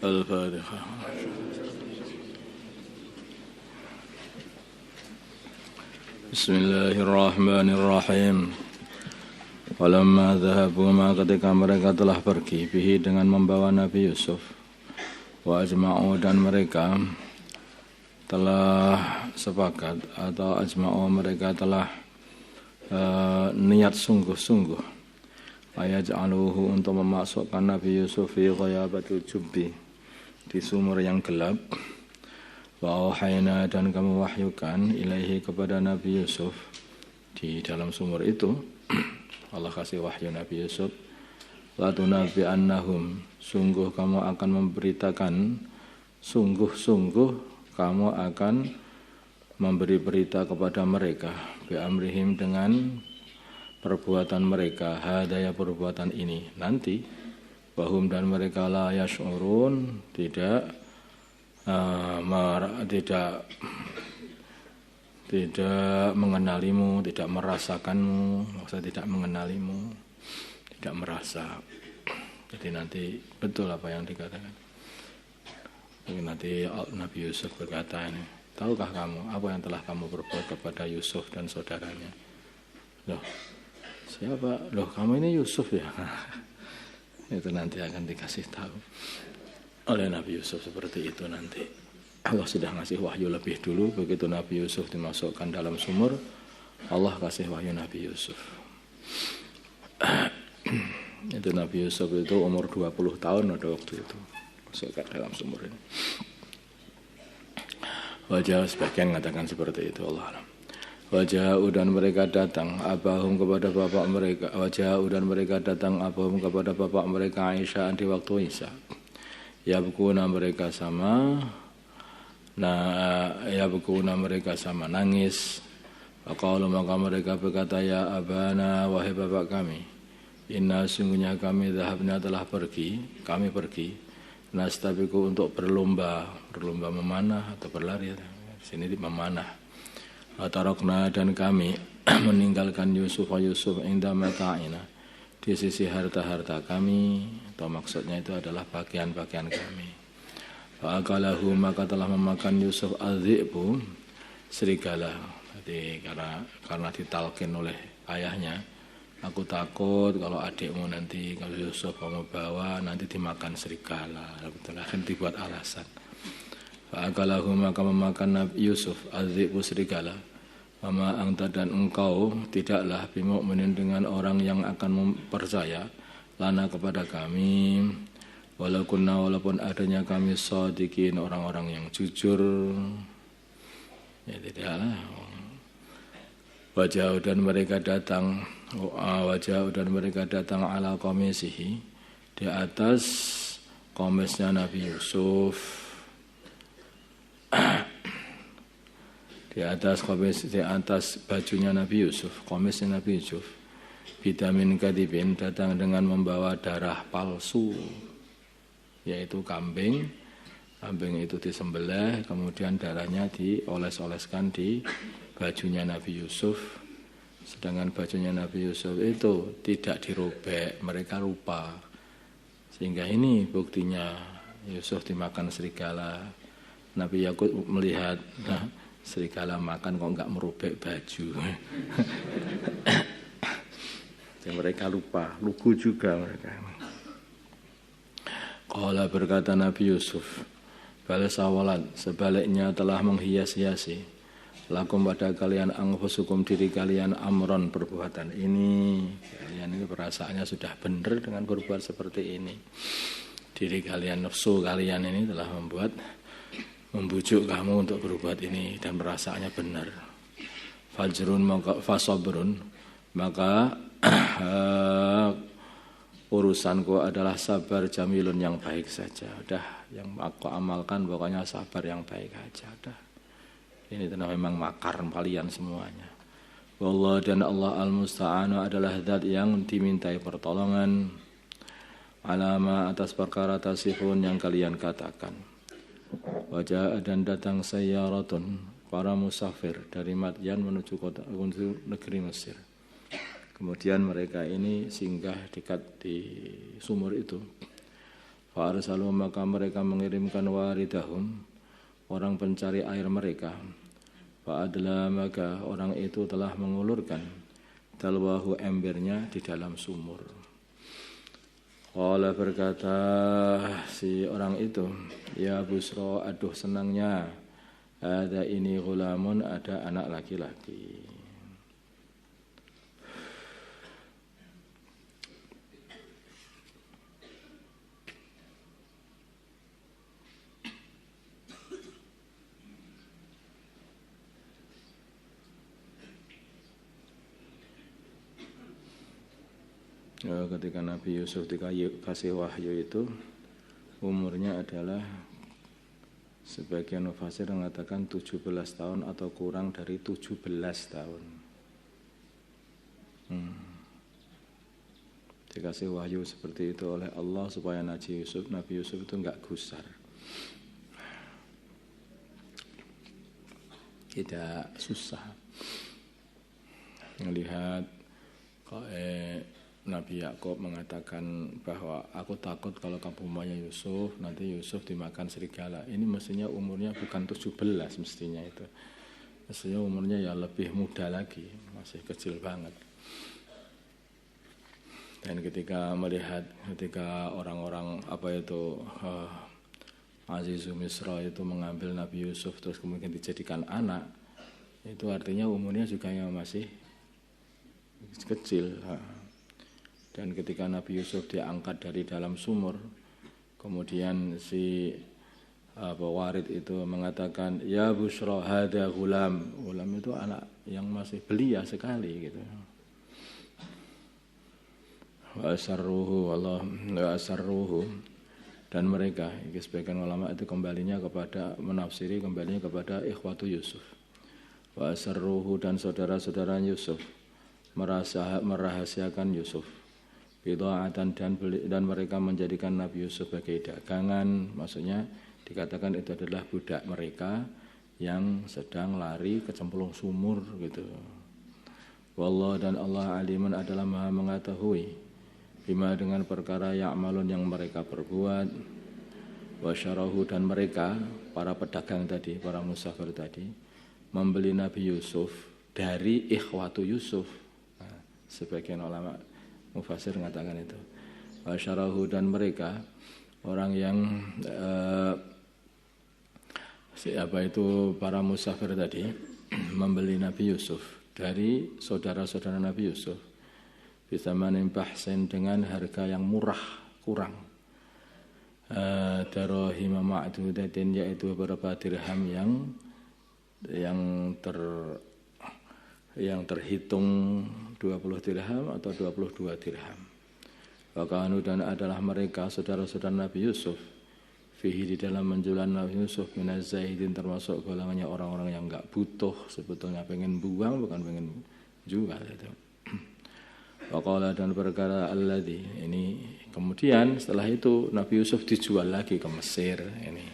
الفاتحة. Bismillahirrahmanirrahim. Walamma dhahabu, ketika mereka telah pergi bihi dengan membawa Nabi Yusuf, wa ajma'u, dan mereka telah sepakat atau ajma'u, mereka telah niat sungguh-sungguh ayaj'aluhu, untuk memasukkan Nabi Yusuf fi ghayabatil jubbi, di sumur yang gelap. Wa auhayna, dan kami wahyukan ilaihi, kepada Nabi Yusuf di dalam sumur itu. Allah kasih wahyu Nabi Yusuf, la tunabbi'annahum, sungguh kamu akan memberitakan, sungguh-sungguh kamu akan memberi berita kepada mereka, bi amrihim, dengan perbuatan mereka, hadaya, perbuatan ini nanti, wahum, dan mereka la yash'urun, tidak mengenalimu, tidak merasakanmu, maksudnya tidak mengenalimu, tidak merasa. Jadi nanti betul apa yang dikatakan. Nanti Nabi Yusuf berkata, ini, tahukah kamu apa yang telah kamu berbuat kepada Yusuf dan saudaranya? Loh, siapa? Loh, kamu ini Yusuf ya? Itu nanti akan dikasih tahu oleh Nabi Yusuf seperti itu nanti. Allah sudah ngasih wahyu lebih dulu. Begitu Nabi Yusuf dimasukkan dalam sumur, Allah kasih wahyu Nabi Yusuf. Itu Nabi Yusuf itu umur 20 tahun pada waktu itu, masukkan dalam sumur ini. Wajah, sebagian mengatakan seperti itu, Allah alam. Wajah, dan mereka datang abahum, kepada bapak mereka. Wajah, dan mereka datang abahum, kepada bapak mereka Aisyah di waktu Isya. Yabkuna, mereka sama nangis. Faqalu, maka mereka berkata, ya abana, wahai bapak kami, inna, sungguhnya kami dhahabna, telah pergi, kami pergi, nastabiqu, untuk berlomba memanah atau berlari, sini di memanah. Tarakna, dan kami meninggalkan Yusuf inda mata'ina, di sisi harta-harta kami, atau maksudnya itu adalah bagian-bagian kami. Fa'akalahu, maka telah memakan Yusuf az-zi'bu, serigala. Jadi karena ditalkin oleh ayahnya, aku takut kalau adikmu nanti, kalau Yusuf kamu bawa, nanti dimakan serigala. Betul, akan dibuat alasan. Fa'akalahu, maka memakan Yusuf az-zi'bu, serigala. Mama anta, dan engkau tidaklah bimu'minin, dengan orang yang akan percaya, lana, kepada kami, walaupun adanya kami shadiqin, orang-orang yang jujur. Ya tidaklah. Wajah, dan mereka datang ala qamisihi, di atas qamisnya Nabi Yusuf. Di atas bajunya Nabi Yusuf, qamisnya Nabi Yusuf, bidamin kadibin, datang dengan membawa darah palsu, yaitu kambing itu disembelih, kemudian darahnya dioles-oleskan di bajunya Nabi Yusuf. Sedangkan bajunya Nabi Yusuf itu tidak dirobek, mereka lupa. Sehingga ini buktinya Yusuf dimakan serigala. Nabi Yakub melihat, serigala makan kok enggak merobek baju. Mereka lupa, lugu juga mereka. Qala, berkata Nabi Yusuf, bal sawalat, sebaliknya telah menghias-hiasi, lakum, pada kalian, anfusukum, diri kalian, amron, perbuatan ini. Kalian ini perasaannya sudah benar dengan berbuat seperti ini. Diri kalian, nafsu kalian ini telah membujuk kamu untuk berbuat ini, dan perasaannya benar. Fajrun, maka fasabrun, maka urusanku adalah sabar jamilun, yang baik saja. Udah, yang aku amalkan pokoknya sabar yang baik aja. Udah, ini memang makar kalian semuanya. Wallah, dan Allah al-musta'anu, adalah zat yang dimintai pertolongan, alama, atas perkara tasifun, yang kalian katakan. Wajah, dan datang sayyaratun, para musafir dari Madyan menuju negeri Mesir. Kemudian mereka ini singgah dekat di sumur itu. Fa arsalu maka mereka mengirimkan waridahum, orang pencari air mereka. Fa adla maka orang itu telah mengulurkan dalwahu embernya di dalam sumur. Qala berkata si orang itu, ya busra, aduh senangnya, ada ini gulamun, ada anak laki-laki. Ketika Nabi Yusuf dikasih wahyu itu, umurnya adalah, sebagian mufassir mengatakan 17 tahun atau kurang dari 17 tahun. Dikasih wahyu seperti itu oleh Allah supaya Nabi Yusuf itu enggak gusar, tidak susah melihat Nabi Yakub mengatakan bahwa aku takut kalau kamu punya Yusuf, nanti Yusuf dimakan serigala. Ini mestinya umurnya bukan 17 mestinya itu. Mestinya umurnya ya lebih muda lagi, masih kecil banget. Dan ketika melihat orang-orang Azizu Misra itu mengambil Nabi Yusuf terus kemudian dijadikan anak, itu artinya umurnya juga yang masih kecil. Dan ketika Nabi Yusuf diangkat dari dalam sumur, kemudian si warid itu mengatakan, ya busra hada gulam. Gulam itu anak yang masih belia sekali gitu. Wa asarruhu, dan mereka, sebagian ulama itu menafsiri kembalinya kepada ikhwatu Yusuf. Wa asarruhu, dan saudara-saudara Yusuf merahasiakan Yusuf. Bida'atan, dan mereka menjadikan Nabi Yusuf sebagai dagangan. Maksudnya dikatakan itu adalah budak mereka yang sedang lari kecemplung sumur gitu. Wallah, dan Allah alimun adalah maha mengetahui bima, dengan perkara ya'malun yang mereka perbuat. Wasyarahu, dan mereka para pedagang tadi, para musafir tadi, membeli Nabi Yusuf dari ikhwatu Yusuf. Sebagian ulama mufassir mengatakan itu. Wasyarahu, dan mereka orang yang para musafir tadi membeli Nabi Yusuf dari saudara-saudara Nabi Yusuf bisa menempahsen dengan harga yang murah, kurang. Darahim ma'dudatin, yaitu beberapa dirham yang terhitung 20 dirham atau 22 dirham. Wakanu, dan adalah mereka saudara-saudara Nabi Yusuf fihi, di dalam menjual Nabi Yusuf, minaz zahidin, termasuk golongannya orang-orang yang enggak butuh, sebetulnya pengen buang bukan pengen jual itu. Waqala, dan berkata alladzi, ini kemudian setelah itu Nabi Yusuf dijual lagi ke Mesir, ini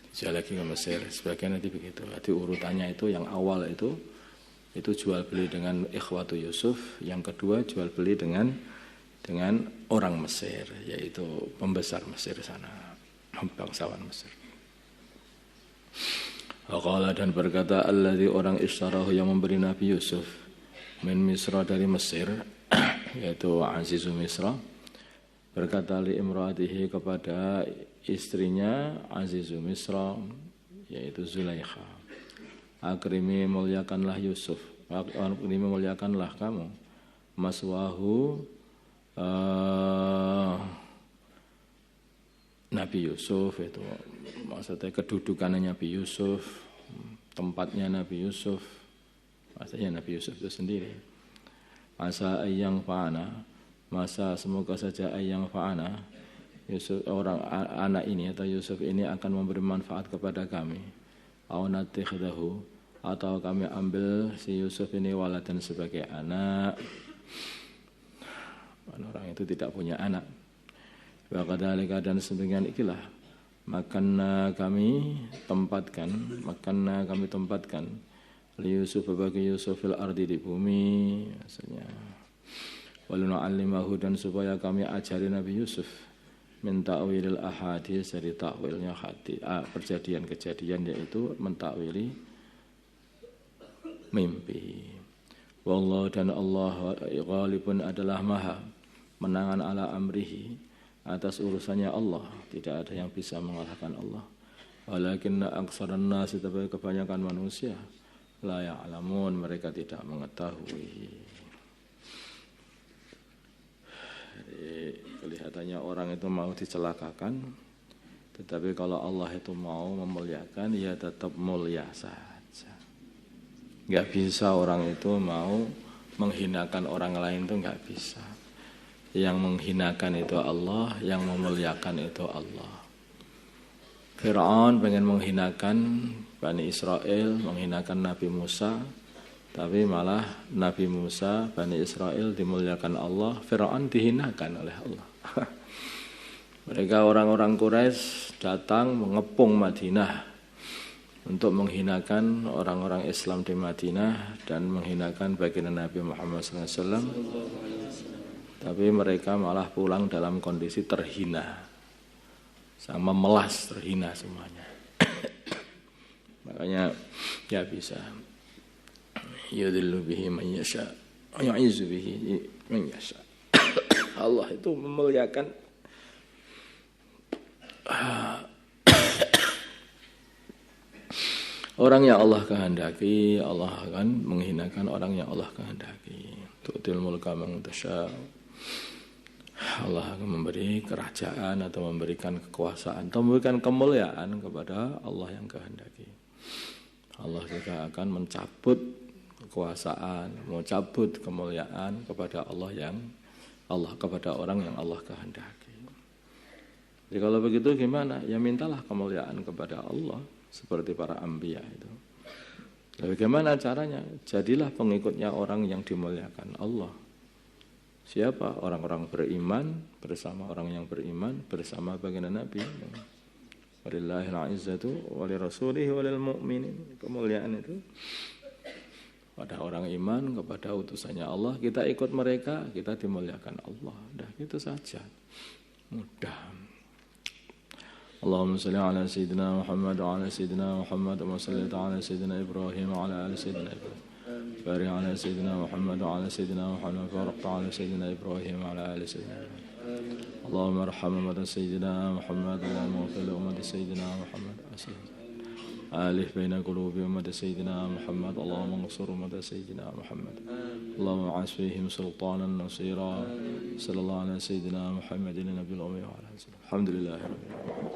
dijual lagi ke Mesir, sebagian nanti begitu. Jadi urutannya itu yang awal itu jual beli dengan ikhwatu Yusuf, yang kedua jual beli dengan orang Mesir, yaitu pembesar Mesir sana, bangsawan Mesir. Waqala, dan berkata alladzi, orang isyarahu, yang memberi Nabi Yusuf min Misra, dari Mesir, yaitu Azizu Misra, berkata li imraatihi, kepada istrinya Azizu Misra, yaitu Zulaikha, akrimi, muliakanlah Yusuf, akrimi, muliakanlah kamu maswahu, Nabi Yusuf, itu maksudnya kedudukannya Nabi Yusuf, tempatnya Nabi Yusuf, maksudnya Nabi Yusuf itu sendiri. Masa ayang fa'ana, masa semoga saja ayang fa'ana, Yusuf, anak ini atau Yusuf ini akan memberi manfaat kepada kami. Au natikhidahu, atau kami ambil si Yusuf ini waladan, sebagai anak. Orang itu tidak punya anak. Wa kadzalika, dan sedemikian ikilah makanna kami tempatkan li Yusuf, bagi Yusuf fil ardi, di bumi, maksudnya walu'allimahu, dan supaya kami ajari Nabi Yusuf min ta'wilil ahadits, dari takwilnya kejadian-kejadian, yaitu mentakwili mimpi. Wallahu, dan Allah ghalibun adalah maha menangan ala amrihi, atas urusannya Allah, tidak ada yang bisa mengalahkan Allah. Walakinna aktsaran nas, tapi kebanyakan manusia la ya'lamun, mereka tidak mengetahui. Jadi kelihatannya orang itu mau dicelakakan, tetapi kalau Allah itu mau memuliakan, ya tetap mulia saja. Enggak bisa orang itu mau menghinakan orang lain, itu enggak bisa. Yang menghinakan itu Allah, yang memuliakan itu Allah. Fir'aun pengen menghinakan Bani Israel, menghinakan Nabi Musa, tapi malah Nabi Musa, Bani Israel dimuliakan Allah, Fir'aun dihinakan oleh Allah. Mereka orang-orang Quraisy datang mengepung Madinah untuk menghinakan orang-orang Islam di Madinah dan menghinakan baginda Nabi Muhammad SAW. Tapi mereka malah pulang dalam kondisi terhina, sama melas, terhina semuanya. Makanya ya bisa yudhillu bihi man yasha wa yu'izzu bihi man yasha. Allah itu memuliakan orang yang Allah kehendaki, Allah akan menghinakan orang yang Allah kehendaki. Tu'til mulka man tasha. Allah akan memberi kerajaan atau memberikan kekuasaan atau memberikan kemuliaan kepada Allah yang kehendaki. Allah juga akan mencabut kekuasaan, mencabut kemuliaan kepada kepada orang yang Allah kehendaki. Jadi kalau begitu gimana? Ya mintalah kemuliaan kepada Allah seperti para anbiya itu. Bagaimana caranya? Jadilah pengikutnya orang yang dimuliakan Allah. Siapa? Orang-orang beriman bersama orang yang beriman bersama baginda Nabi. Walillahil izzatu walirrasulihi walil mu'minin. Kemuliaan itu pada orang iman, kepada utusannya Allah, kita ikut mereka, kita dimuliakan Allah. Dah gitu saja. Mudah. Allahumma salli ala sayyidina Muhammad wa ala sayyidina Muhammad wa salli ala sayyidina Ibrahim wa ala ali sayyidina Ibrahim. بارك على سيدنا محمد وعلى سيدنا محمد وبارك على سيدنا إبراهيم وعلى آل سيدنا إبراهيم. اللهم ارحم أمة سيدنا محمد، اللهم اغفر لأمة سيدنا محمد، ألف بين قلوب أمة سيدنا محمد، اللهم انصر أمة سيدنا محمد، اللهم اعز فيهم سلطانا نصيرا. صلى الله على سيدنا محمد النبي الأمي وعلى آله. الحمد لله رب العالمين.